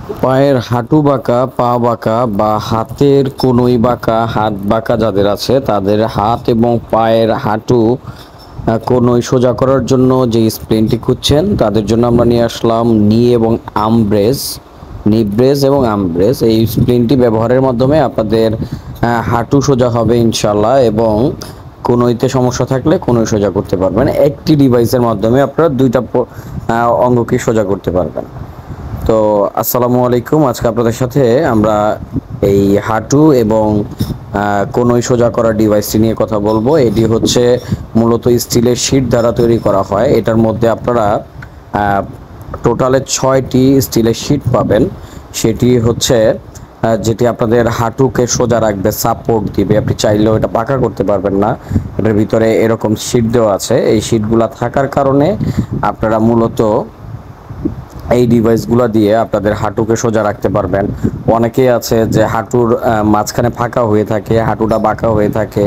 পায়ের হাঁটু বাঁকা, পা বাঁকা বা হাতের কনুই বাঁকা, হাত বাঁকা যাদের আছে তাদের হাত এবং পায়ের হাঁটু কনুই সোজা করার জন্য যে স্প্লিনটি খুঁজছেন তাদের জন্য আমরা নিয়ে আসলাম নি ব্রেস এবং আমব্রেস। এই স্প্লিনটি ব্যবহারের মাধ্যমে আপনাদের হাঁটু সোজা হবে ইনশাল্লাহ, এবং কনুইতে সমস্যা থাকলে কনুই সোজা করতে পারবেন। একটি ডিভাইসের মাধ্যমে আপনারা দুইটা অঙ্গকে সোজা করতে পারবেন। তো আসসালামু আলাইকুম, আজকে আপনাদের সাথে আমরা এই হাঁটু এবং কনুই সোজা করার ডিভাইসটি নিয়ে কথা বলবো। এটি হচ্ছে মূলত স্টিলের শিট দ্বারা তৈরি করা হয়। এটার মধ্যে আপনারা টোটালে 6টি স্টিলের শিট পাবেন। সেটি হচ্ছে যেটি আপনাদের হাঁটুকে সোজা রাখবে, সাপোর্ট দিবে। আপনি চাইলেও এটা পাকা করতে পারবেন না, এটার ভিতরে এরকম শিট দেওয়া আছে। এই শিটগুলা থাকার কারণে আপনারা মূলত এই ডিভাইসগুলো দিয়ে আপনাদের হাঁটুকে সোজা রাখতে পারবেন। অনেকেই আছে যে হাঁটুর মাঝখানে ফাঁকা হয়ে থাকে, হাঁটুটা বাঁকা হয়ে থাকে,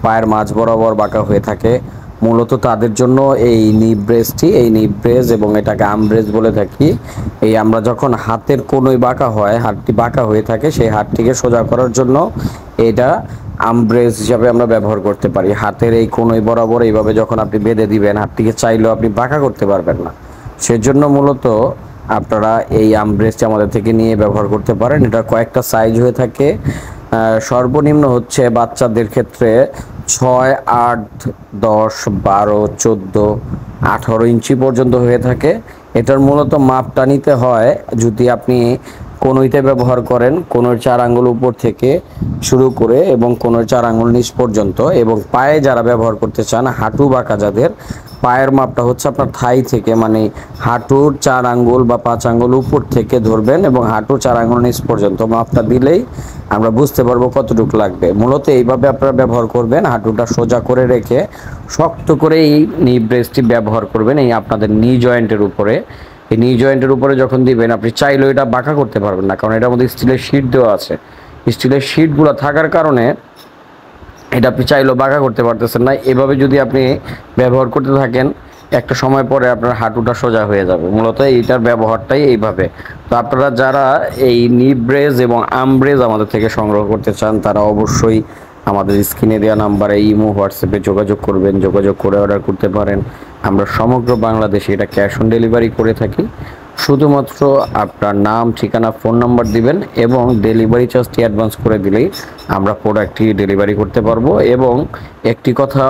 পায়ের মাঝ বরাবর বাঁকা হয়ে থাকে। মূলত তাদের জন্য এই নি ব্রেস এবং এটাকে আমব্রেস বলে থাকি। এই আমরা যখন হাতের কোনোই বাঁকা হয়, হাতটি বাঁকা হয়ে থাকে, সেই হাতটিকে সোজা করার জন্য এটা আমব্রেস হিসাবে আমরা ব্যবহার করতে পারি। হাতের এই কোনোই বরাবর এইভাবে যখন আপনি বেঁধে দিবেন, হাতটিকে চাইলেও আপনি বাঁকা করতে পারবেন না। সেজন্য মূলত আপনারা এই আমব্রেসটি আমাদের থেকে নিয়ে ব্যবহার করতে পারেন। এটা কয়েকটা সাইজ হয়ে থাকে। সর্বনিম্ন হচ্ছে বাচ্চাদের ক্ষেত্রে 6, 8, 10, 12, 14, 18 ইঞ্চি পর্যন্ত হয়ে থাকে। এটার মূলত মাপটা নিতে হয় যদি আপনি কনুইতে ব্যবহার করেন, কনুইর 4 আঙ্গুল উপর থেকে শুরু করে এবং কনুইর 4 আঙ্গুল নিচ পর্যন্ত, এবং পায়ে যারা ব্যবহার করতে চান, হাঁটু বাঁকা যাদের, পায়ের মাপটা হচ্ছে আপনার থাই থেকে, মানে হাঁটুর 4 আঙ্গুল বা 5 আঙ্গুল উপর থেকে ধরবেন এবং হাঁটুর 4 আঙ্গুল নিচ পর্যন্ত মাপটা দিলেই আমরা বুঝতে পারবো কতটুকু লাগবে। মূলত এইভাবে আপনারা ব্যবহার করবেন। হাঁটুটা সোজা করে রেখে শক্ত করে এই নি ব্রেসটি ব্যবহার করবেন এই আপনাদের নি জয়েন্টের উপরে। এই নি জয়েন্টের উপরে যখন দিবেন, আপনি চাইলেও এটা বাঁকা করতে পারবেন না, কারণ এটার মধ্যে স্টিলের শিট দেওয়া আছে। স্টিলের শিটগুলো থাকার কারণে এটা আপনি চাইলেও বাঁকা করতে পারতেছেন না। এভাবে যদি আপনি ব্যবহার করতে থাকেন, একটা সময় পরে আপনার হাঁটুটা সোজা হয়ে যাবে। মূলত এইটার ব্যবহারটাই এইভাবে। তো আপনারা যারা এই নি ব্রেস এবং আমব্রেস আমাদের থেকে সংগ্রহ করতে চান, তারা অবশ্যই আমাদের স্ক্রিনে দেওয়া নাম্বারে ইমো, হোয়াটসঅ্যাপে যোগাযোগ করবেন। যোগাযোগ করে অর্ডার করতে পারেন। আমরা সমগ্র বাংলাদেশে এটা ক্যাশ অন ডেলিভারি করে থাকি। শুধুমাত্র আপনার নাম, ঠিকানা, ফোন নাম্বার দিবেন এবং ডেলিভারি চার্জটি অ্যাডভান্স করে দিলেই আমরা প্রোডাক্টটি ডেলিভারি করতে পারবো। এবং একটি কথা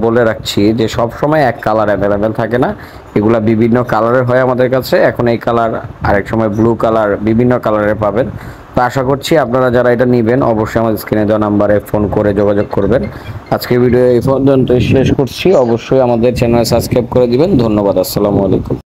বলে রাখছি যে সব সময় এক কালার অ্যাভেলেবেল থাকে না, এগুলা বিভিন্ন কালারের হয় আমাদের কাছে। এখন এই কালার, আরেক সময় ব্লু কালার, বিভিন্ন কালারের পাবেন। তো আশা করছি আপনারা যারা এটা নেবেন অবশ্যই আমাদের স্ক্রিনে দেওয়া নাম্বারে ফোন করে যোগাযোগ করবেন। আজকে ভিডিও এই পর্যন্ত শেষ করছি। অবশ্যই আমাদের চ্যানেল সাবস্ক্রাইব করে দিবেন। ধন্যবাদ। আসসালামু আলাইকুম।